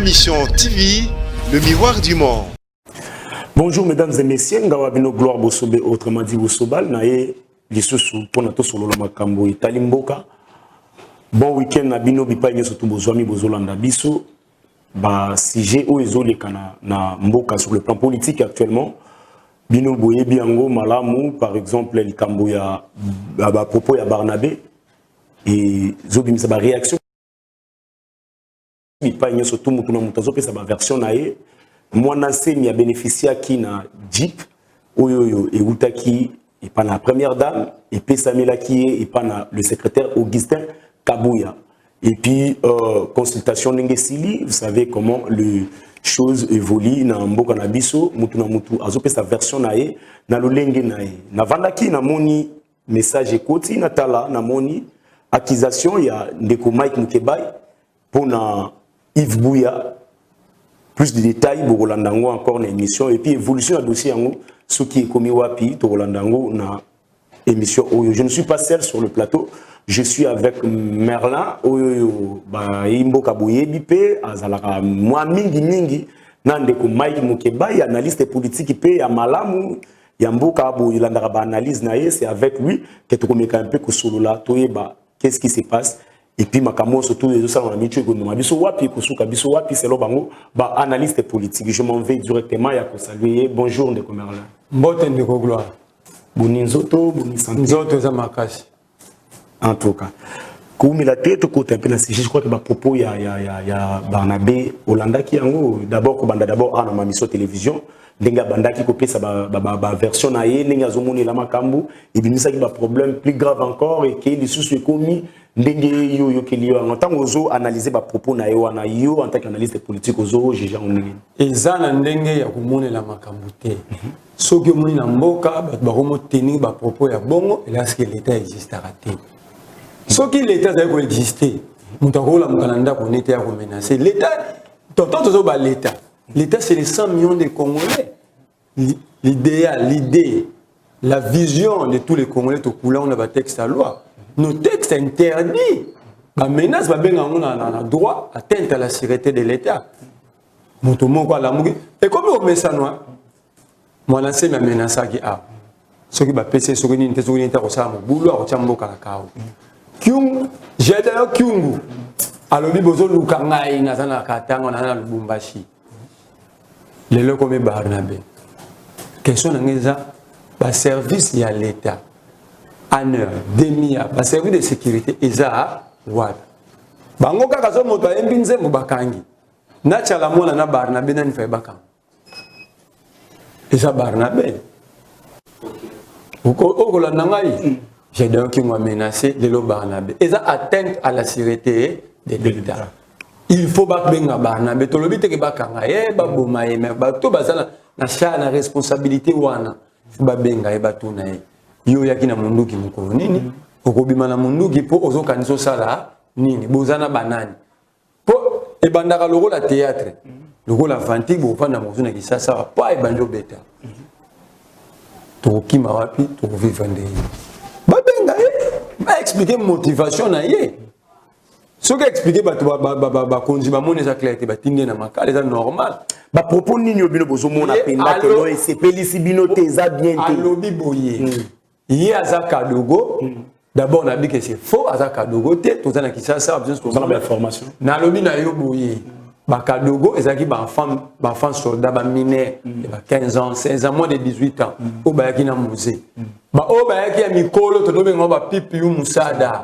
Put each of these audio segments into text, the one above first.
émission TV, le miroir du monde. Bonjour mesdames et messieurs, Ngawabino Gloire Bosobe, autrement dit Bosobal, nae lisusu ponato solo la makambo Itali mboka. Bon week-end na bino bipa nyeso to bozwami bozolanda biso. Ba sujet o ezoleka na mboka sur le plan politique actuellement. Bino boye biango malamu par exemple el kambo ya ba propos ya Barnabé et zobimisa ba réaction bipa nyeso to mutu na mutazo pesa ba version nae. Moi, je bénéficié qui na Jeep, et Outaki, et pas la première dame, et puis Samela qui est, et pas le secrétaire Augustin Kabouya. Et puis, consultation Nengesili, vous savez comment les choses évoluent dans Mboka Nabiso, Mutu na Mutu, Azope sa version nae, na Lolenge nae. Na Vandaki na moni message écoute, na Tala na moni accusation, il y a Ndeko Mike Mukebay, pour na Yves Bouya. Plus de détails pour Rolandango encore dans l'émission et puis évolution du dossier ce qui est commis wapi to Rolandango na émission. Je ne suis pas seul sur le plateau, je suis avec Merlin oyo ba imbo kabuye bipé azalaka moi mingi nandeko Mike Mukebay analyste politique pe ya malamu ya mboka abo ilandaka ba analyse naye c'est avec lui que tu komeka un peu ko solo la toyeba qu'est-ce qui se passe. Et puis, Makamo, surtout, les autres, on a mis tout le monde. Biso wapi, Kosuka, Biso wapi, c'est l'obango, bah, analyste politique. Je m'en vais directement, à saluer. Bonjour, Ndeko Merlin. Bonjour, Ndeko Gloire. Boni Nzoto, Boni Santé. Nzoto, Zamakashi. En tout cas. Comme il a été, je crois que ma propos, il y a Barnabé, Hollanda qui en d'abord, d'abord, à ma mission télévision. Denga banda qui copie sa version naïe, denga zomoni la makambu, et bien ça qui a problème plus grave encore et que les sous commis dengue yo qui lui en tant que analyser ba propos naïe wana yo en tant qu'analyste politique ozo j'ai déjà on et ça na dengue ya kumone la makambu te so que moni na mboka ba komo tenir ba propos ya bongo et là ce que l'état existe à rater so que l'état doit coexister mutakola mkananda ko nete ya ko menacer l'état tonton tozo ba l'état. L'État, c'est les 100 millions de Congolais. L'idéal, l'idée, la vision de tous les Congolais, tout le monde a un texte à loi. Nos textes interdits. La menace va bien avoir droit atteinte à la sécurité de l'État. Et comment on met ça, moi, je sais ma menace qui a. Ce qui va passer, ce qui va passer, ce qui va passer, j'ai d'ailleurs Kyungu. Alors, il y a Lubumbashi. Les gens comme Barnabé. Question de service à l'État. En heure, demi-heure, service de sécurité, Isa, Wad. Bango kakazo moto embinze mubakangi. Na chala mona na Barnabé na nifai bakang. Isa Barnabé. Oko la nangai. J'ai donc qui m'a menacé de l'eau Barnabé. Isa atteinte à la sécurité de l'État. Il faut pas benga Barnabé to lobite ke bakanga ba boma mais ba to bazana na cha na responsabilité wana faut ba benga ba tuna yo yakina munduki mukolo nini okobima na munduki po ozokanisa sala nini bozana banani po e bandaka logo la théâtre logo la fantique bo fanda mozuna ki sasa pa e banjo beta to kima wapi to vivande ba benga ba expliquer motivation na ye. Ce qui explique que c'est normal. Ba propos nini bino bozo mona penda que no c'est pelisi bino teza bien te. Alobi boye. Yi azaka dogo. D'abord on a dit que c'est faux azaka dogo te tozana ki ça a besoin de information. Na lobi na yo boye. Ba kadogo ezaki ba enfant soldat ba mineur ba 15 ans, 16 ans, moins de 18 ans. O ba yaki na musée. Ba o ba yaki ya mikolo to dobe ngoba pipi yu musada.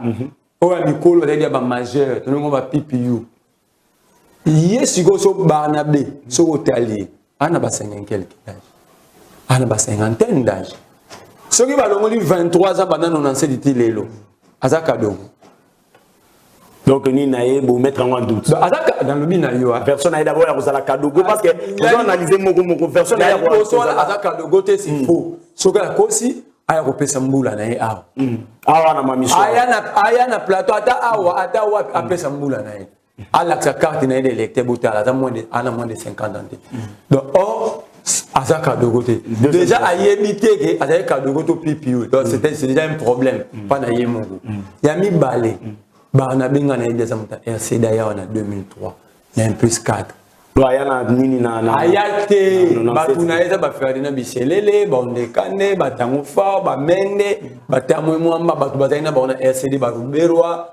Oya mikolo d'ailleurs ba majeur to ngo ba PPU yes go so Barnabé so hôtelier ana ba 50 quelque d'âge ana ba 50 d'âge so ki ba longoli 23 ans banana on enseigne lelo azaka dogo donc ni naé bo mettre en doute azaka dans le bina yo personne n'a d'abord ya kozala kadogo parce que on analyser moko personne n'a ya azaka dogo te c'est faux so ka kosi aya kopesa mbula na ye awa awa na mamisho aya na plateau ata wa apesa mbula na ye ala sa carte na ye d'électeur botala ata moins de 50 ans donc or azaka dogo te déjà ayebité que azaka dogo to PPU donc c'est déjà un problème pas na ye mongo ya mi balé Barnabé ngana ye déjà muta RC d'ailleurs en 2003 il y a un plus 4 Ayana nini na ayate batuna eza bafari na biselele bondekane batangufa bamende batamwe mwamba batu bazalina baona RCD baruberwa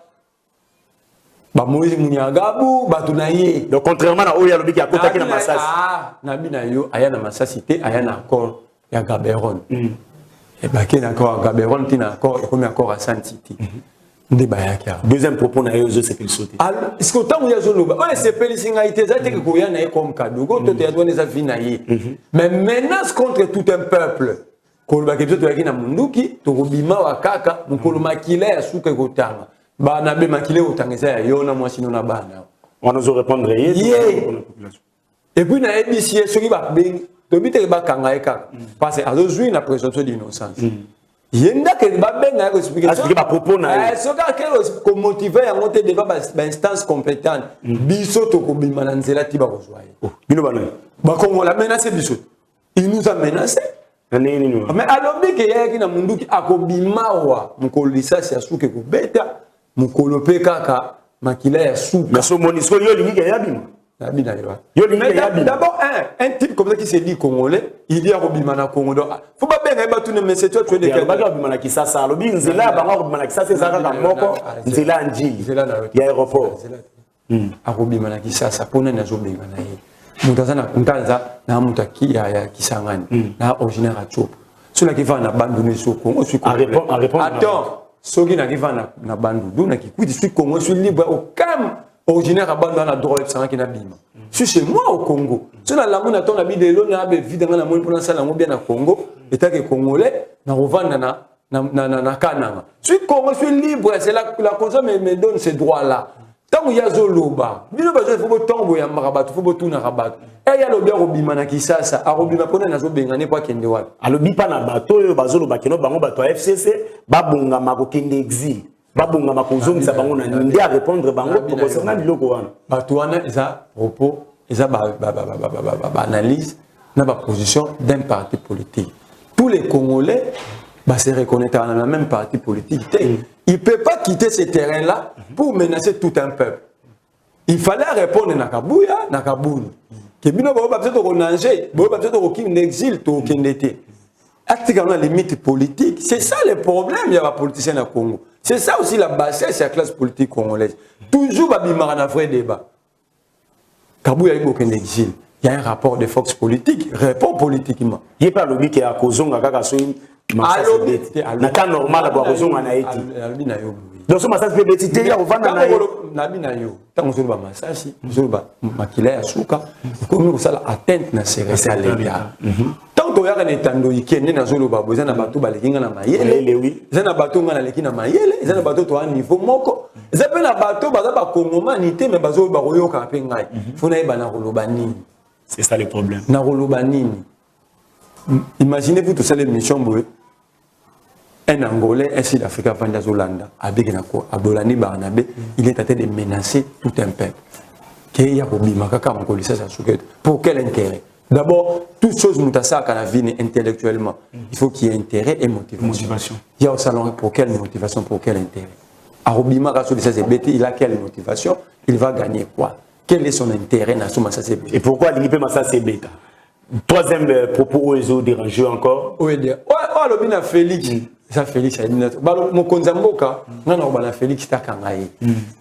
bamoizi munyagabu batuna ye. Donc contrairement à oya lobi ki akotaki na masasi. Ah nabi na yo ayana masasi te ayana accord ya Gaborone. Et baké na accord Gaborone tina accord comme accord à Saint-Titi. Deuxième propos, c'est qu'il saute. Est-ce que tant que vous avez c'est pélisinga été ça que vous avez comme cadeau, vous avez donné sa vie naïe. Mais menace contre tout un peuple. Kolba ke biso yaki na munduki, to bima wa kaka, mukolo makile ya suka kotanga. Ba na be makile otangeza ya yona mwasi na bana. On nous répondre et puis na EBC ceux qui va bengi, to bite ba kanga eka parce que azozui na présomption d'innocence. Yenda ke ba benga ko expliquer ba propos na so ka ke ko motiver ya monter devant ba instance compétente biso to ko bima na nzela ti ba ko joye bino bana ba kongo la menace biso il nous a menacé mais alobi ke yaki na munduki akobima wa mukolisa sia suke ko beta mukolope kaka makila ya suka mais so monisco yo lingi ke yabima d'abord un type comme ça qui se dit congolais il dit akobima na Congo donc faut pas benga ba tout ne mais c'est toi tu es de quel ba bima na kisasa lobi nzela ba ngoko bima na kisasa za ka moko nzela njili ya aéroport akobima na kisasa pona na zo benga na ye mutazana ntanza na mutaki ya kisangani na originaire à Chop cela qui va na bandu ne so Congo suis répondre attends soki na qui va na bandu na qui suis Congo suis libre au calme originaire à bandu na droit ça qui na bima je suis chez moi au Congo sur la langue na ton abi de l'eau na be vide na mo pour ça la mo bien na Congo état que congolais na revendre na kananga je suis Congo je suis libre c'est la cause me donne ces droits là tant il y a zoloba bino ba faut tombo ya marabato faut tuna rabato et ya lobi robima na kisasa a robima pona na zo bengane kwa kende wa alobi pa na bato yo bazoloba keno bango bato FCC babonga makokende exil babonga makozongisa bango na ninde à répondre bango concernant biloko wana bato wana eza propos eza analyse na ba position d'un parti politique tous les Congolais se reconnaître dans la même parti politique. Il ne peut pas quitter ce terrain-là pour menacer tout un peuple. Il fallait répondre à Kabouya, à Kaboul. Que bino ba peut-être au danger, ba peut-être au exil, au Kendete. Activement la limite politique, c'est ça le problème il y a les politiciens au Congo. C'est ça aussi la bassesse de la classe politique congolaise. Toujours ba bimara na vrai débat. Kabouya il aucun exil. Il y a un rapport de force politique, répond politiquement. Il n'y a pas le but qui a causé na cas normal ba kozonga na eti donc so masasi pe betité ya ovanda na yo nabi na yo tango zo ba masasi zo ba makila ya suka comme ça la atteinte na sécurité à l'état tant to ya kana tando ikene na zo lo ba boza na bato ba lekinga na mayele oui za na bato nga na leki na mayele za na bato to a niveau moko za pe na bato baza ba kongomanité mais bazo ba koyoka pe ngai funa e bana koloba nini c'est ça le problème na koloba nini imaginez-vous tout ça les missions boy un Angolais, un Sud-Africain, Vandazolanda, avec Nako, Abolani Barnabé, il est en train de menacer tout un peuple. Pour quel intérêt? D'abord, toute chose Moutassa à la vie intellectuellement, il faut qu'il y ait intérêt et motivation. Il y a au salon pour quelle motivation, pour quel intérêt? Arobima il a quelle motivation? Il va gagner quoi? Quel est son intérêt? Et pourquoi il peut masser bêta? Troisième propos aux dérangeux encore. Oui, Alobina Félix. Ça Félix a dit mon konzamboka non bana Félix takangaye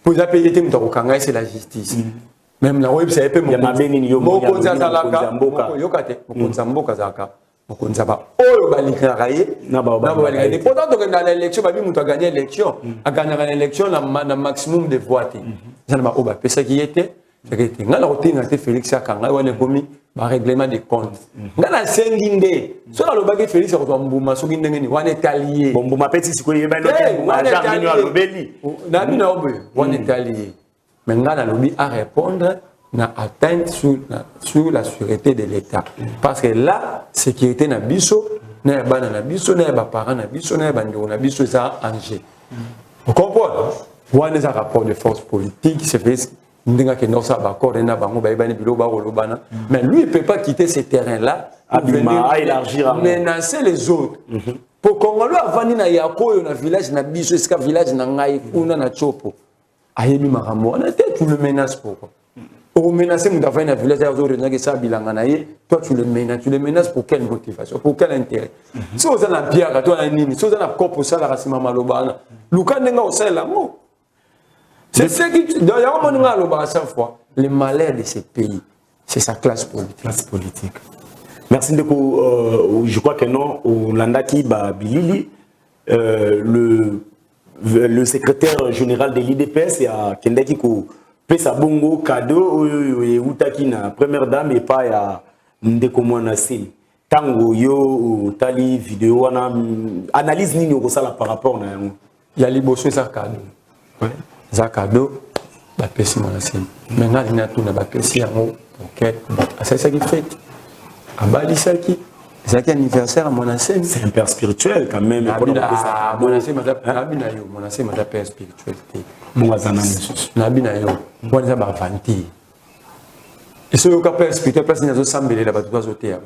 pour la payer te mutako kangaye c'est la justice même la web ça peut mon konzamboka yokate mon konzamboka zaka mon konzaba oyo balikaraye na balikaraye pourtant donc dans l'élection babi mutu a gagné l'élection a gagné l'élection na maximum de voix ça na ba oba pesa qui était c'est ngala rotina te Félix takangaye wane komi ba règlement des comptes ngana senginde so la lobaki Félix ko mbuma so ngindenge ni wane talier mbuma petit siko yeba no jamini wa lobeli na bina obe wane talier mais ngana lobi à répondre na atteinte sur la sûreté de l'État parce que là sécurité na biso na bana na biso na ba parents na biso na bandiro na biso ça enjeu vous comprenez wane ça rapport de force politique c'est fait mais lui, il ne peut pas quitter ce terrain-là pour venir menacer les autres. Pour qu'on lui avance na yako na village na biso village na ngai kuna na chopo. Ayebi makambo. On a tu le menaces pourquoi? Au menacer, mon affaire, toi, tu le menaces pour quelle motivation, pour quel intérêt? Si vous avez la pierre, toi, si vous avez la corps, ça, la racine, malobana, Lukandenga, au sein, l'amour. C'est ce qui, d'ailleurs, on a chaque fois, le malheur de ces pays, c'est sa classe politique. Merci beaucoup. Je crois que non, au Landaki Bilili, le secrétaire général de l'IDPS, il y a Kendaki qui pesa bongo cadeau et Outaki na première dame et pas ya Ndeko Mwanase. Tango yo tali vidéo ana analyse nini okosala par rapport na yango. Il y a liboso ça cadeau. Ouais. Ça cadeau ba pesi Mwanase. Maintenant il y a tout na ba pesi yango OK. C'est ça qui fait. Abali Saki. C'est un anniversaire à Mwanase. C'est un père spirituel quand même. Mwanase ma père spirituel. Nabina yo. Mwanase ba vanti. Et ce que père spirituel place na zo sambele la batu bazotea.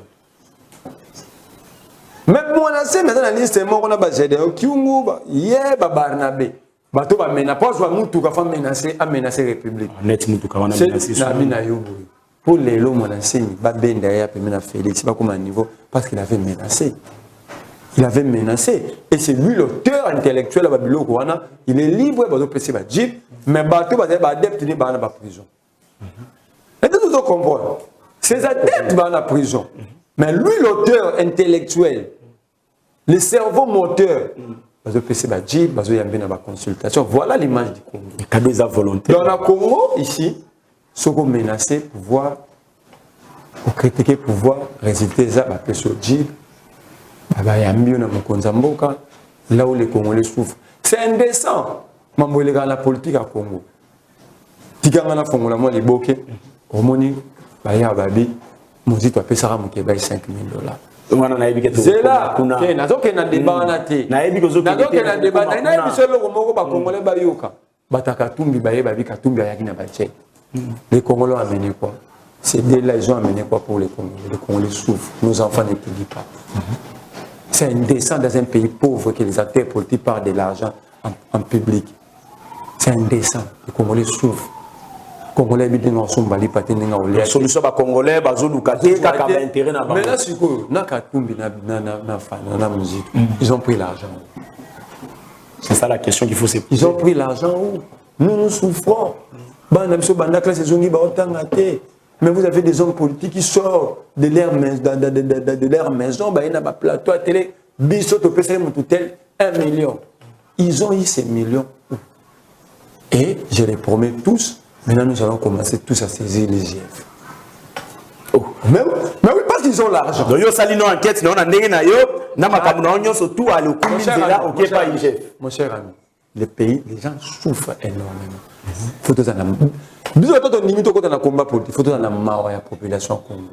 Même Mwanase maintenant la liste est mort on a ba Gédéon Kiungu ba ye ba Barnabé. Bato ba mena pose wa mutu ka fa menacer a menacer république. Net mutu ka wana menacer. Nabina yo. Pour les lots, mon enseigne, Ben derrière, Félix, pas comme un niveau, parce qu'il avait menacé. Il avait menacé. Et c'est lui l'auteur intellectuel à Babylone, il est libre, mais Bato va être adepte de la prison. Et tout le monde comprend. Ces adeptes vont en prison. Mais lui, l'auteur intellectuel, le cerveau moteur, dans la consultation. Voilà l'image du Congo. Les cadeaux à volonté. Dans le Congo, ici, ceux qui ont menacé pouvoir, ou critiquer pouvoir, résulter ça, bah, là où les Congolais souffrent. C'est indécent. Je suis la politique à Congo. Si tu as fait les bokeh, au moni, bah, il y a babi, mon dit, tu as payé ça à mon Québec $5 000. C'est là, il y a un débat. Il y a un débat. Il y a un débat. Les Congolais ont amené quoi? Ces délais, ils ont amené quoi pour les Congolais? Les Congolais souffrent, nos enfants ne payent pas. C'est indécent dans un pays pauvre que les acteurs politiques parlent de l'argent en public. C'est indécent. Les Congolais souffrent. Les Congolais ils ont des solution ba Congolais intérêt na mais là ils ont pris l'argent. C'est ça la question qu'il faut se poser. Ils ont pris l'argent où? Nous souffrons. Mais vous avez des hommes politiques qui sortent de leur maison, ils ont un plateau à télé, 1 million. Ils ont eu ces millions. Et je les promets tous, maintenant nous allons commencer tous à saisir les GF. Oh. Mais oui, parce qu'ils ont l'argent. Mon cher ami, les pays, les gens souffrent énormément. Faut que combat politique, faut que la population Congo.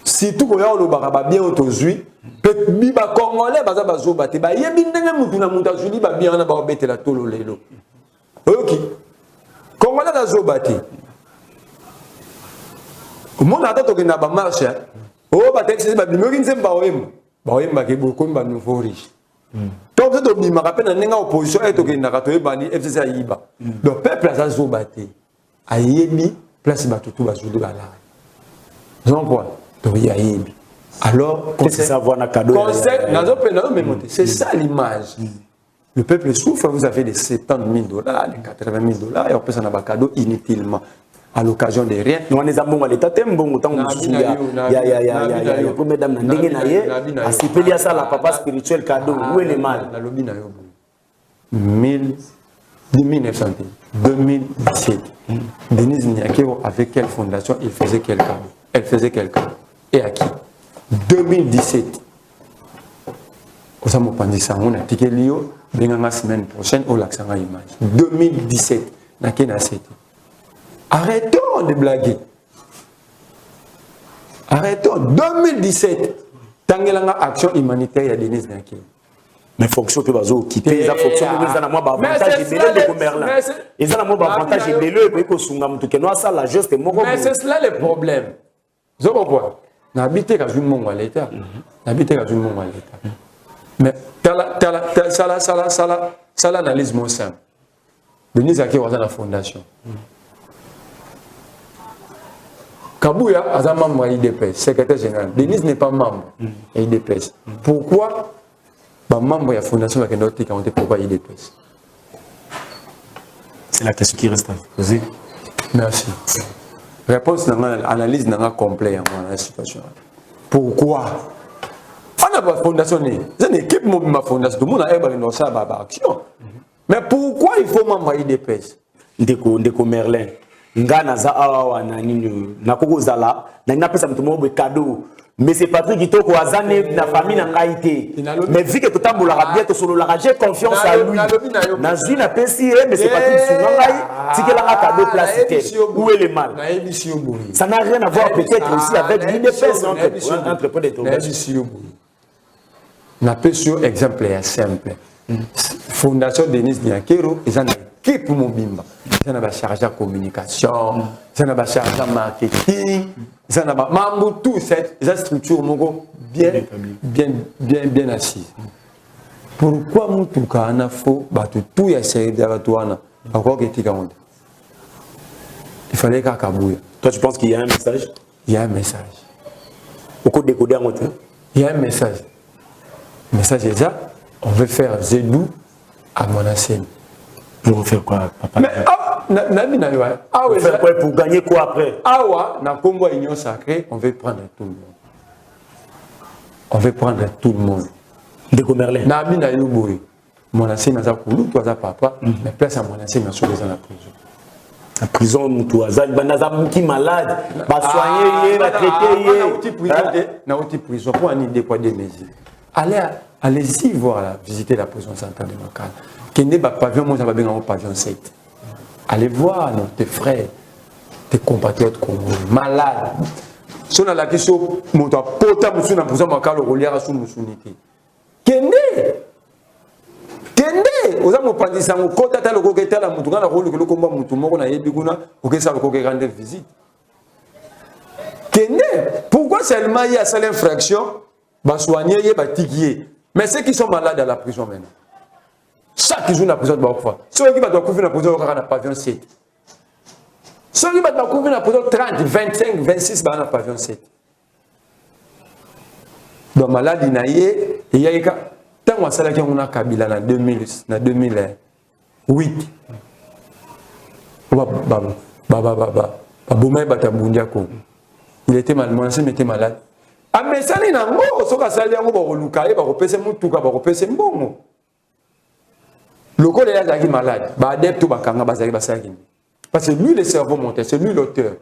Surtout quand on a bien autorisé, les Congolais bazo baté, ba yebi ndenge mutu na mutu azuli ba bien na ba bete la tolo lelo. OK. Congolais bazo baté. Mon attend que na ba marche. Oh ba texte ba bimoki nzemba oyem. Ba oyem ba ke boko ba nouveau riche. Donc, je me rappelle que l'opposition est au FCC Aïba. Donc, le peuple a zobaté. Aïebi, place Batoutou va jouer de la donc, donc, il y a Aïebi. Alors, c'est ça l'image. Le peuple souffre, vous avez des $70 000, des $80 000, et on peut s'en avoir cadeau inutilement. À l'occasion de rien. Nous avons l'État tembo tant il y a première dame ndenge na ye asipeli ça la papa spirituel cadeau où est le mal na lobi na yo 2017 Denise Nyakero avec quelle fondation il faisait quel cadeau? Elle faisait quel cadeau? Et à qui? 2017 Osamo Pandisa on a ticket lio benga semaine prochaine au Laksanga image 2017 na kena c'était. Arrêtons de blaguer. Arrêtons. 2017, Tangelanga Action Humanitaire à Denise Nyakero. Mais fonction peut bazo quitter les fonctions mais ça na moi avantage et belé de commerce là. Et ça na moi avantage et belé et ko sunga mutu ke no ça la juste moko. Mais c'est cela le problème. Je comprends. N'habiter ka joindre mon l'État. N'habiter ka joindre mon l'État. Mais ça l'analyse mon simple. Denise Nyakero dans la fondation. Kabouya est un membre de l'IDPS, secrétaire général. Denise n'est pas membre de l'IDPS. Pourquoi membre de la fondation de la pourquoi l'IDPS? C'est la question qui reste à poser. Merci. Réponse dans l'analyse complète dans la situation. Pourquoi? On a pas fondation, c'est une équipe de ma fondation. Tout le monde a une action. Mais pourquoi il faut membre de l'IDPS? Ndeko Merlin. Ngana za awa na nini na koko zala na ina pesa mtu mmoja cadeau mais c'est Patrick Kitoko azane na famille na ngaité mais vu que totambola bien to solo la j'ai confiance à lui na zui na pesi mais c'est Patrick Sunangai tikela ka cadeau plastique où est le mal ça n'a rien à voir peut-être aussi avec l'IDPS entre point d'interrogation na pesi exemple simple Fondation Denis Bianchero ils ont équipe pour Mobimba. Ils ont chargé de communication, ils ont chargé de marketing, ils ont membre tout cette structure bien assise. Pourquoi nous tout cas on a faux tout y a série de toi encore que tu il fallait qu'à Kabouya. Toi tu penses qu'il y a un message? Il y a un message. Au code décoder en moteur. Il y a un message. Le message est ça. On veut faire Zedou à Monasséne. Pour faire quoi, papa? Mais faire quoi pour gagner quoi après? Awa, na Congo Union Sacrée, on veut prendre tout le monde. On veut prendre tout le monde. Ndeko Merlin. Nabi na Yoboui. Monasséne na Zakoulou, toi za papa, mais place à Monasséne na sur les la prison. La prison, toi za banaza qui malade, va soigner, va traiter. Na outil prison pour un déployer des mesures. Allez-y voir, visiter la prison centrale de Makala. Kende ba pavillon, moi j'avais bien un pavillon 7. Allez voir tes frères, tes compatriotes congolais, malades. Si on a la question, mon pota musu na prison Makala reliera sous musunité. Kende, oza mo pandisa mo kota ta loko keta la mutu na rolo ko komba mutu moko na yebi kuna okesa loko ke rendre visite. Kende, pourquoi seulement il y a cette infraction? Bah soigner, bah tiguer. Mais ceux qui sont malades à la prison maintenant. Chaque jour dans la prison de Baoufwa. Ceux qui vont couvrir la prison dans le pavillon 7. Ceux qui vont couvrir la prison 30, 25, 26 dans le pavillon 7. Donc malade il y a tant que ça on a Kabila en 2008. Il était malade, mon ancien était malade. Ah mais ça n'est pas bon, ça ça lui a reboluka, ba repese mutuka, ba repese mbongo. Le corps est là malade, ba adepte ba kanga ba zaki ba saki. Parce que lui le cerveau monté, c'est lui l'auteur.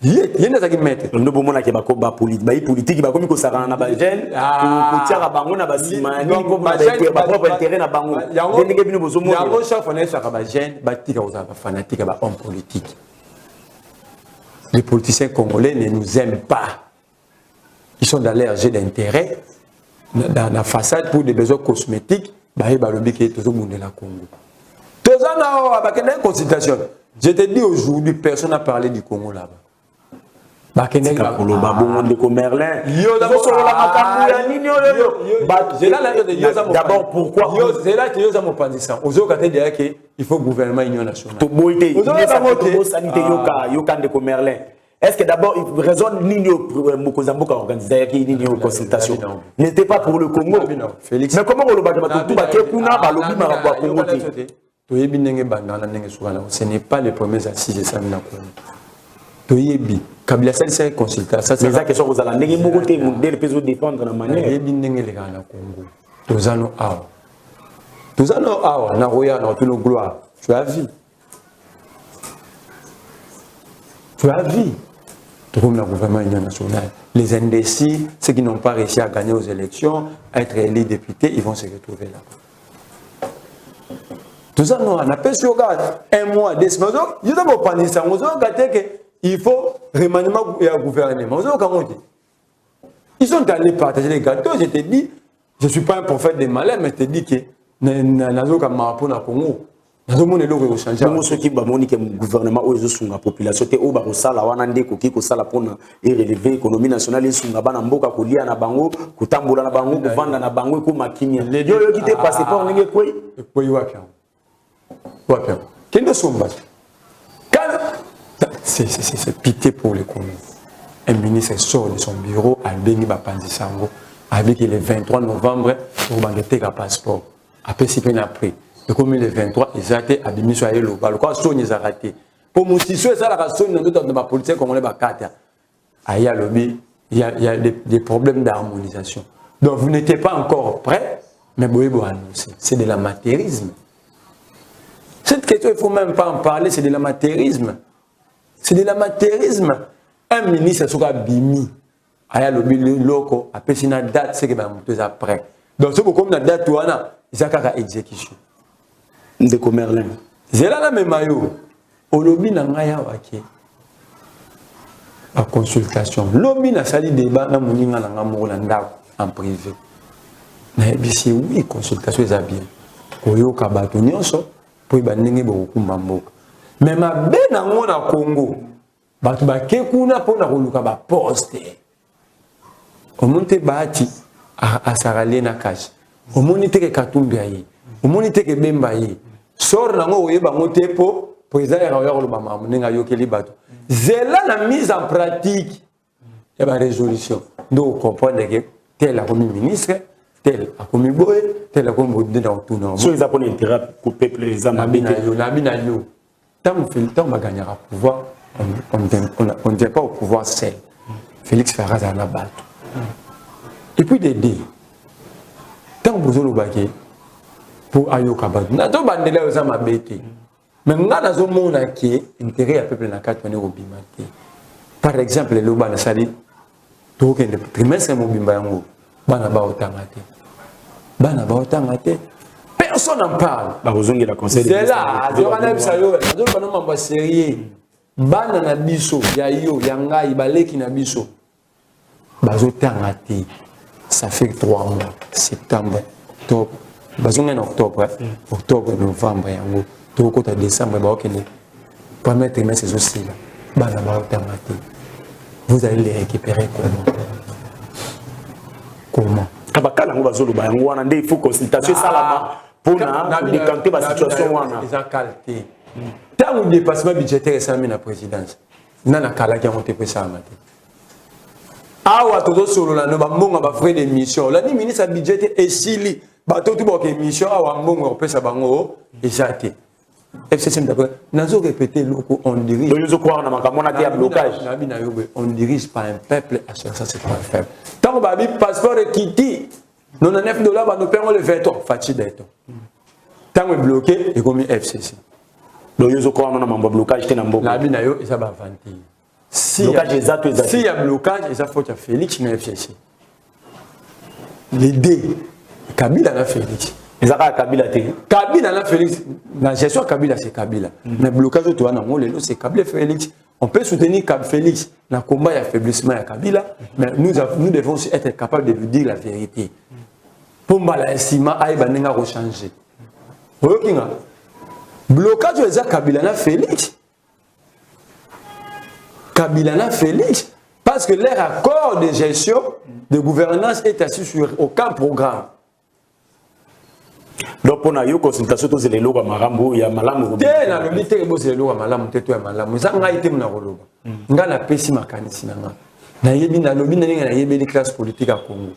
Il est là qui mette. Le nouveau monde qui ba ko ba politique ba komi ko sara na ba jeune, ko tiara bango na ba simani, ko ba propre intérêt na bango. Ndenge bino bozo mo. Yango chef on est sara ba jeune, ba tika oza ba fanatique ba homme politique. Les politiciens congolais ne nous aiment pas. Ils sont dans leur jeu d'intérêt, dans la façade pour des besoins cosmétiques. Bah, bah, le bec est toujours monde de la Congo. Tous ans, avec une consultation. Je te dis aujourd'hui, personne n'a parlé du Congo là-bas. D'abord, pourquoi? Il faut le gouvernement union nationale. Est-ce que d'abord, il raisonne l'Union Mokozamboka organisé une consultation? N'était pas pour le Congo. Félix. Mais comment on le bat? Ce n'est pas les premiers assises de Samina Congo. Toyebi, Kabila c'est une consultation. Mais la question, vous allez défendre la manière. Toyebi n'engé les gars na Congo. Tozano awa. Tozano awa, na roya, na tout nos gloire. Tu as vu. Tu as vu. Comme le gouvernement union nationale. Les indécis, ceux qui n'ont pas réussi à gagner aux élections, à être élus députés, ils vont se retrouver là. Tout ça, on a fait sur un mois, 2 semaines. Je ne sais pas si ça. Il faut remaniement et un gouvernement. Ils sont allés partager les gâteaux. Je te dis, je ne suis pas un prophète des malins, mais je te dis que ceux qui le gouvernement la population relever l'économie nationale na bango kutambola na bango kuvanda na bango kuma kimia yo qui te passé pas ngenge c'est pitié pour les communes. Un ministre sort de son bureau, à Béni Bapanzi Sango, avec le 23 novembre, pour bandeter un passeport. Après, si peine après. Et comme le 23, ils ont été abîmés sur le bal. Quoi, son ils ont raté. Pour nous, si ça la raison de ma politique, comme on est bakata. Il y a des problèmes d'harmonisation. Donc, vous n'étiez pas encore prêts, mais vous pouvez annoncer. C'est de l'amateurisme. Cette question, il ne faut même pas en parler, c'est de l'amateurisme. C'est de l'amateurisme. Un ministre sera bimi. Aya lobi loko apesi na date c'est que ba muto za prêt. Donc c'est comme na date wana izaka exécution. Ndeko Merlin. Zela na memayo. Olobi na ngaya wake. La consultation. Lobi na sali débat na moninga na ngamoko na ndako en privé. Na bisi oui consultation za bien. Koyoka bato nyonso po ba ndenge bo kumba mboka. Mais ma bena ngona Congo. Bato ba kekuna pona koluka ba poste. Omonte bati a sarale na kashi. Omoni teke katumbi ayi. Omoni teke bemba ayi. Sor na ngo oyeba ngote po président ya roya lo bama munenga yokeli bato. Zela na mise en pratique. Ya ba résolution. Donc comprendre que tel a comme ministre, tel a comme boy, tel a comme bodé dans tout non. So ils ont un intérêt pour peuple les amabina yo. Tant on fait le temps va gagner à pouvoir. On ne vient pas au pouvoir seul. Félix Faraz en a battu. Et puis d'aider. Tant que vous avez pour Ayoka Badou. N'a pas bandé aux âmes abétées. Mais nous avons un monde qui est intérêt à peuple dans 4 années au Bimate. Par exemple, le Loba Nasali, tout le trimestre est mobile. Banaba Otangate. Banaba Otangate. Personne n'en parle. C'est là, il y a un sérieux. Il y a sérieux. Bana na biso ya yo ya ngai baleki na biso bazotanga te. Ça fait 3 mois, septembre, octobre, bazonga en octobre, octobre, novembre yango to kota décembre ba okene premier trimestre c'est aussi là bana ba otanga te. Vous allez les récupérer comment kabakala ngo bazolo ba yango wana nde il faut consultation salama pour na décanter la situation wana ils ont qualité. Tant que le dépassement budgétaire est à la présidence, il y a un monté pour ça. Ah, tout solo là, nous avons fait des missions. La ministre budget est si bateau tout bon mission, on peut ça bango et ça été. FCC nous répété on dirige. On dirige par un peuple à ça c'est pas faible. Tant que le passeport est quitté, nous avons $9 nous payons le 20 ans, fatigué d'être. Tant que bloqué, il y a FCC. Donc, il y a un blocage qui est s'il y a blocage, il faut que Félix na FCC. Les deux, Kabila na Félix. Kabila na Félix. La gestion Kabila, c'est Kabila. Mais le blocage, c'est Kabila Félix. On peut soutenir Félix dans le combat et l'affaiblissement de Kabila, mais nous devons aussi être capables de lui dire la vérité. Pour que l'estimation aille changer. Blocage de Kabila na Félix. Kabila na Félix. Parce que leur accord de gestion, de gouvernance est assis sur aucun programme. Donc, pour la consultation, tous les lois marambo, il y a malambo. Dès la lobité, il y a lois malambo, il y a malambo. Ça n'a été mon rôle. Il y a la pessime mécanisme. Il y a des classes politiques à Congo.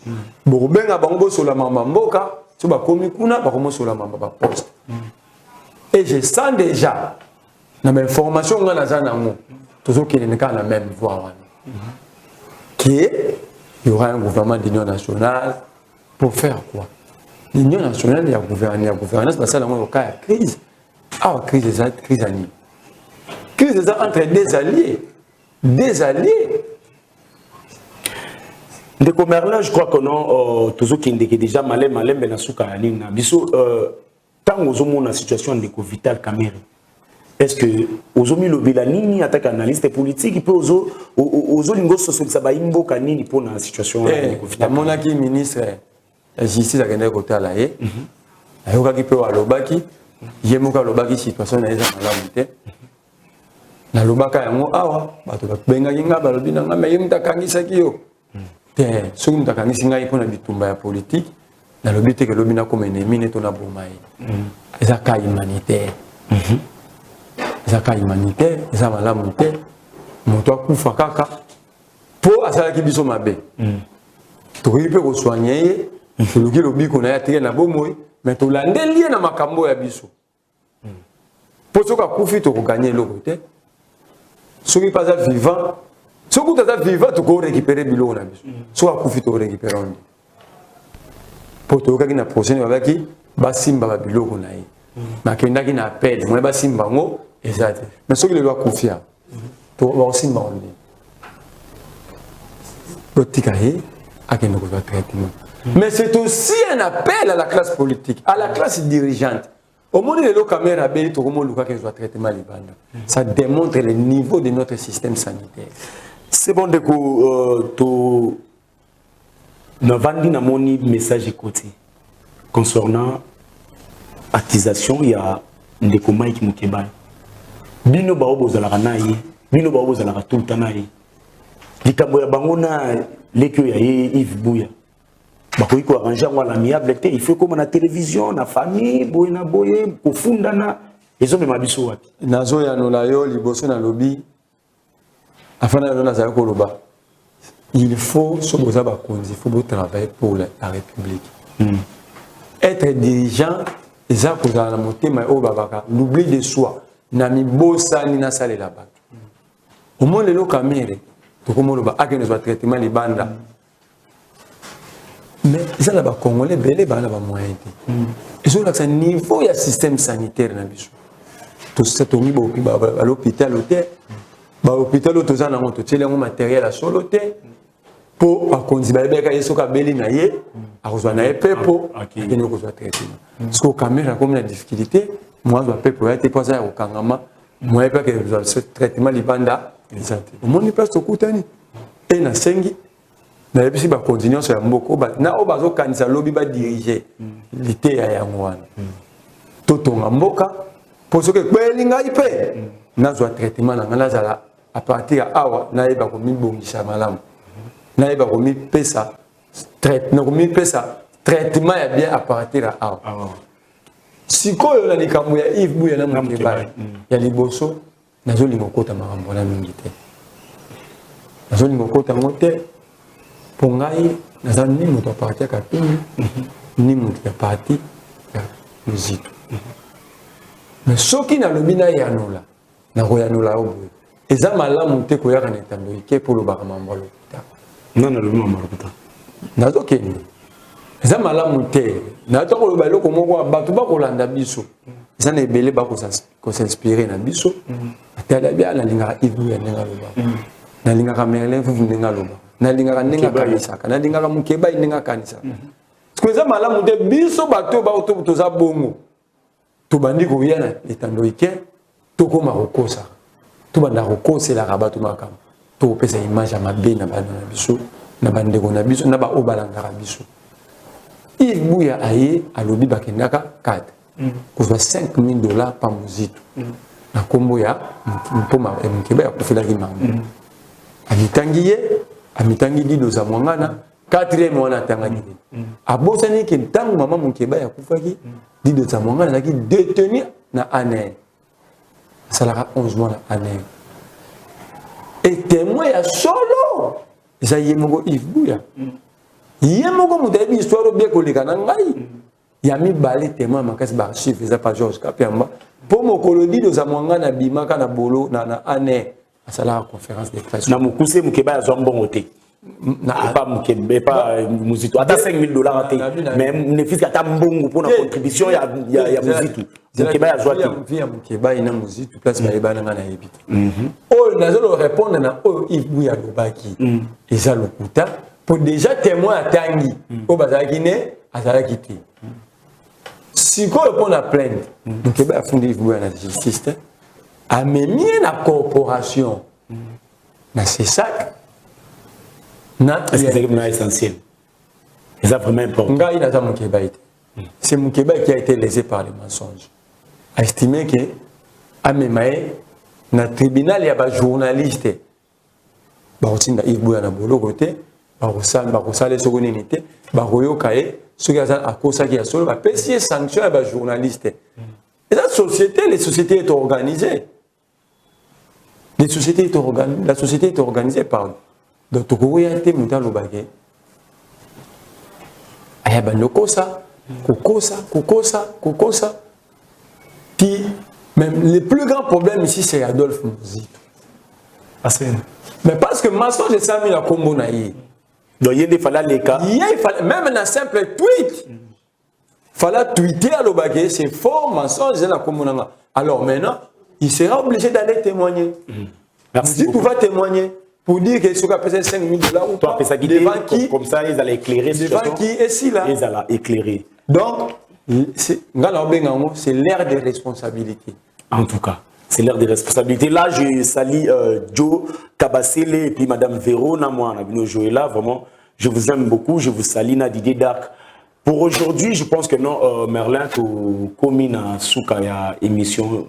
Bon, ben à bango sur la mamboka, tu vas comme kuna, par contre sur la mamba poste. Et je sens déjà, dans mes formations, dans la zone, toujours qu'il y a la même voie. Qu'il y aura un gouvernement d'union nationale pour faire quoi? L'union nationale, il y a gouvernance, parce que là, on a cas de crise. Ah, crise amis. Crise entre des alliés. Des alliés. De Merlin, je crois que non, toujours qui est déjà malin, mais dans ce cas, tant aux hommes dans la situation de Vital Kamerhe, est-ce que aux hommes le bilanini attaque analyste politique, il peut aux hommes ça va imbo kanini pour la situation de Vital. Mon aki ministre la justice a gagné côté à la haie. Ayoka qui peut alobaki, yemuka alobaki situation na eza malamu na lobaka yango awa bato benga yinga balobi na ngame yimta kangisa kiyo. Te soki mutakangisi ngai pour na bitumba ya politique. Na lobi te que lobi na comme ennemi ne tona bomai. Eza ka humanitaire. Eza ka humanitaire, eza malamu te. moto akufa kaka po asalaki biso mabe tokoki mpe kosoigne ye toluki lobiko na ye atike na bomoi mais tolandeli ye na makambo ya biso po soki akufi tokoganye eloko te soki mpe aza vivant soki utu aza vivant tokorécupere biloko na biso soki akufi tokorécupere onde po toyokaki na prochaine babaki basimba babiloko na ye makendaki na appel mona basimba yango eza te mais soki lelo akufi awa bakosimba onde totika ye akende kozwa traitement. Mais c'est aussi un appel à la classe politique, à la classe dirigeante. Au moment où les caméras béni tout le monde qui soit traitement libanda. Ça démontre le niveau de notre système sanitaire. C'est bon de que tu n'as pas dit un message côté concernant l'actisation. Il y a des communs qui m'ont bino ba obozala naye bino ba obozala tout le temps naye likambo ya bango na lekyo ya Yves Buya bakoki ko arranger ngwa l'amiable te il faut comme na télévision na famille boye na boye kofunda na ezo mema biso wapi nazo ya no la yo liboso na lobby afana na za ko loba il faut so boza ba konzi il faut travailler pour la République être dirigeant eza kozala na motema o babaka l'oubli de soi na mibosa ni na sale la bato au moins le camere to comme loba akene zo traitement libanda mais ça là ba congolais belé ba na ba moyen te et sur l'accès niveau ya système sanitaire na biso to c'est to mibo ki ba l'hôpital hôtel ba hôpital to za na moto tele ngo matériel à solo te po akonzi ba beka yeso ka beli na ye a kozwa na ye pepo akene ko zo traitement parce que camera comme la difficulté moi je vais pour être pas au kangama moi pas que ce traitement libanda exact au monde pas to kutani et na sengi na yebisi ba continuer sur mboko ba na obazo kanisa lobby ba diriger lité ya yangwana toto mboka pour ce que belinga ipe na zo traitement na ngala zala à partir ya awa na yeba ko mibongisa malamu na yeba ko mi pesa traitement ko mi pesa traitement ya bien à partir ya awa sikoyo na likambo ya Yves Buya na mukeba ya liboso nazo lingokota makambo na mingi te nazo lingokota ngote pongai nazo ni moto parti ka pini ni moto ya parti ya muziki mais soki na lobi na yanula na koyanula obo eza malamu te ko yaka na tando ike pour le bakamambo lokuta non na lobi mambo lokuta nazo kende eza malamu te na to ko ba loko moko bato ba ko landa biso eza na ebele ba ko s'inspirer na biso atala bia na linga Ibu ya nenga loba na linga ka Merlin fu nenga loba na linga ka nenga kanisa na linga ka mukeba nenga kanisa ko eza malamu te biso bato ba to za bongo to bandi ko yana etando ike to ko makosa to banda kokosa la rabato makam to pesa image ya mabe na bana na biso na bande ko na biso na ba obalanga biso Yves Buya aye alobi bakendaka 4 kozwa $5,000 par muzitu na kombo ya mpoma mkeba ya kufilaki mambo amitangi dido za mwangana 4e wana tangaki abosani ke ntango mama mkeba ya kufaki dido za mwangana zaki détenu na année salaka 11 mois na année et témoin ya solo za yemoko Yves Buya yemoko mudabi histoire bien koleka na ngai ya mibale témoin makasi ba chiffre za pa Georges Kapiamba po mokolodi do za mwangana bimaka na bolo na année asala conférence de presse na mukuse mukeba ya zombongo te na pas mukebe pas muzitu ata $5,000 te mais bénéfice ata mbongo pour na contribution ya muzitu mukeba ya zoati via mukeba ina muzitu place ba ebana na ebite o nazolo répondre na o Yves Buya lobaki eza lokuta pour déjà témoin atangi o bazaki ne azalaki te si ko répond à plainte donc ba fondé Yves Buya na justice a même na corporation na c'est ça na c'est essentiel c'est vraiment important ngai na mon Keba été c'est mon Keba qui a été lésé par les mensonges a estimé que a même na tribunal ya ba journaliste ba otinda Yves Buya na bolo côté ba kosala sokoni nité ba koyoka e soki aza akosaki ya solo ba pesi sanction ya ba journaliste et la société les sociétés sont organisées La société est organisée par Dr. Kouyate Moutalobake. Ayabano Kosa. Puis, même le plus grand problème ici, c'est Adolphe Mouzito. Mais parce que Masson, j'ai sami la combo naïe. Donc, il fallait les cas. Même un simple tweet. Il fallait tweeter à l'Obake, c'est fort, Masson, j'ai la combo naïe. Alors maintenant, il sera obligé d'aller témoigner. Merci. Si tu vas témoigner pour dire que ce qu'on appelle $5 000 ou pas, devant qui, comme ça, ils allaient éclairer. Devant qui est si là. Ils allaient éclairer. Donc, c'est l'ère des responsabilités. En tout cas, c'est l'ère des responsabilités. Là, je salue Joe Kabasele et puis Madame Véro Namoana Joëla. Vraiment, je vous aime beaucoup. Je vous salue, Didier Dark. Pour aujourd'hui, je pense que non, Merlin, comme na souka ya émission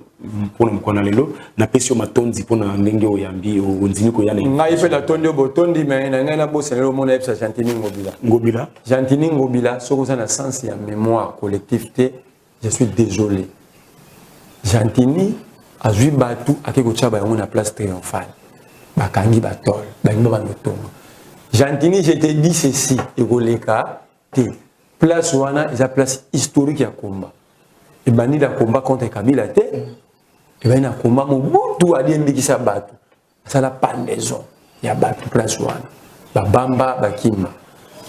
pour nous connaître na pesio matondi pour na ndenge oyambi ondimi ko yana. Ngai pe la tondi botondi mais na ngana bo selo mona epsa Gentini Ngobila. Ngobila. Gentini Ngobila, soko ça na sens ya mémoire collectivité, je suis désolé. Gentini a vu batu akeko tshaba yango na place triomphale. Bakangi batol, bango banotonga. Gentini, je te dis ceci, ekoleka te. Place wana est la place historique ya combat. Et bani la combat contre Kabila te. Et bani la combat Mobutu a dit mbikisa batu. Ça la pendaison. Ya batu place wana. Ba bamba ba kima.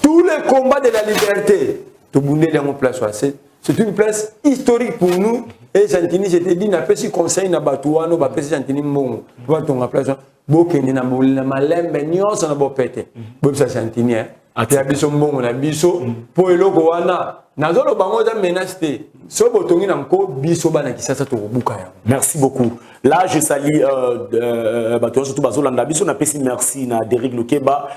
Tous les combats de la liberté. To bundé dans place wana. C'est une place historique pour nous. Et Gentini, je te dis na pesi conseil na batu wana ba pesi Gentini mbongo. Ba tonga place wana. Bokende na molina malembe nyonso na bopete. Bobisa Gentini hein. Atia biso mbongo na biso po eloko wana nazolo bango za menace so botongi na mko biso bana kisasa to buka ya. Merci beaucoup. Là je salue bato surtout bazolanda biso na pesi merci na Derrick Lukeba,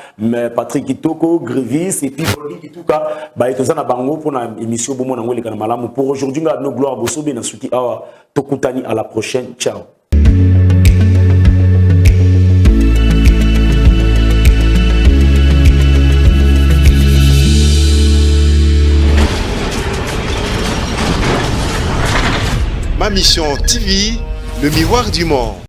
Patrick Kitoko, Grévis et puis Boli Kituka ba etoza na bango pour na émission bomo na ngoleka na malamu. Pour aujourd'hui ngala no gloire bosobe na suki awa tokutani à la prochaine. Ciao. Ma Mission TV, le miroir du monde.